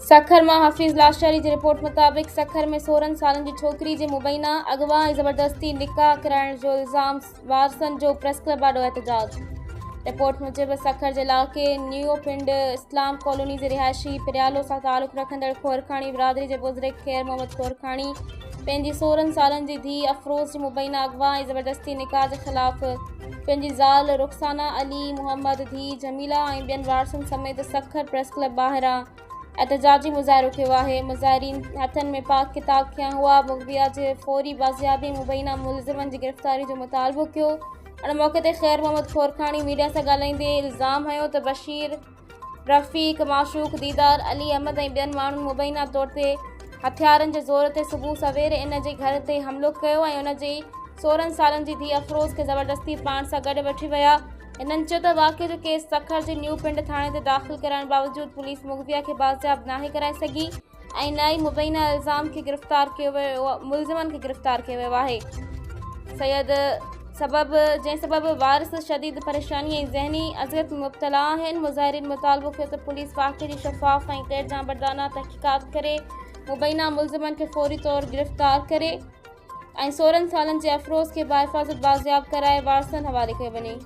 सखर मां हफ़ीज़ लाशारी जी रिपोर्ट मुताबिक़ सखर में 16 सालनि जी छोकिरी जे मुबैना अगवा ऐं ज़बरदस्ती निकाह कराइण जो इल्ज़ाम वारसनि जो प्रेस क्लब आॾो एहतजाज। रिपोर्ट मूजिबि सखर जे इलाइक़े न्यू पिंड इस्लाम कॉलोनी जे रिहायशी पिरियालो सां तालुक़ रखंदड़ खोरखानी बिरादरी जे बुज़ुर्ग ख़ैर मोहम्मद खोरखानी पंहिंजी 16 सालनि जी धीउ अफ़रोज़ जी मुबैना अगवा ऐं ज़बरदस्ती निकाह जे ख़िलाफ़ पंहिंजी ज़ाल रुख़साना अली मुहम्मद धीउ जमीला ऐं ॿियनि वारसनि समेत सखर प्रेस क्लब ॿाहिरां एहतजाजी मुज़ाहिरो कयो आहे। मुज़ाहिरीन हथनि में पाक किताब खयां हुआ, मुग़विया जे फौरी बाज़ियाबी मुबैना मुलज़िमनि जी गिरफ़्तारी जो मुतालबो कयो। उन मौक़े ते ख़ैर मोहम्मद खोरखानी मीडिया सां ॻाल्हाईंदे इल्ज़ाम हयो त बशीर रफ़ीक माशूक दीदार अली अहमद ऐं ॿियनि माण्हुनि मुबैना तौर ते हथियारनि जे ज़ोर ते सुबुह सवेरे इन जे घर ते हमिलो कयो ऐं उन जी 16 सालनि जी धीउ अफ़रोज़ खे ज़बरदस्ती पाण सां गॾु वठी विया। इन्हनि चयो त वाक़िए जो केस सखर जे न्यू पिंड थाणे ते दाख़िल कराइण बावजूदि पुलिस मुग़विया खे बाज़ियाब नाहे कराए सघी ऐं न ई मुबैना मुलज़िमनि खे गिरफ़्तार कयो वियो आहे। जंहिं सबबि वारिस शदीद परेशानी ऐं ज़हनी अज़ियत में मुब्तला आहिनि। मुज़ाहिरीन मुतालबो कयो त पुलिस वाक़िए जी शफ़ाफ़ ऐं गैर जांबरदाना तहक़ीक़ात करे मुबैना मुलज़िमनि खे फौरी तौर गिरफ़्तार करे ऐं 16 सालनि जे अफ़रोज़ खे बाहिफ़ाज़त बाज़ियाब कराए वारसनि हवाले कयो वञे।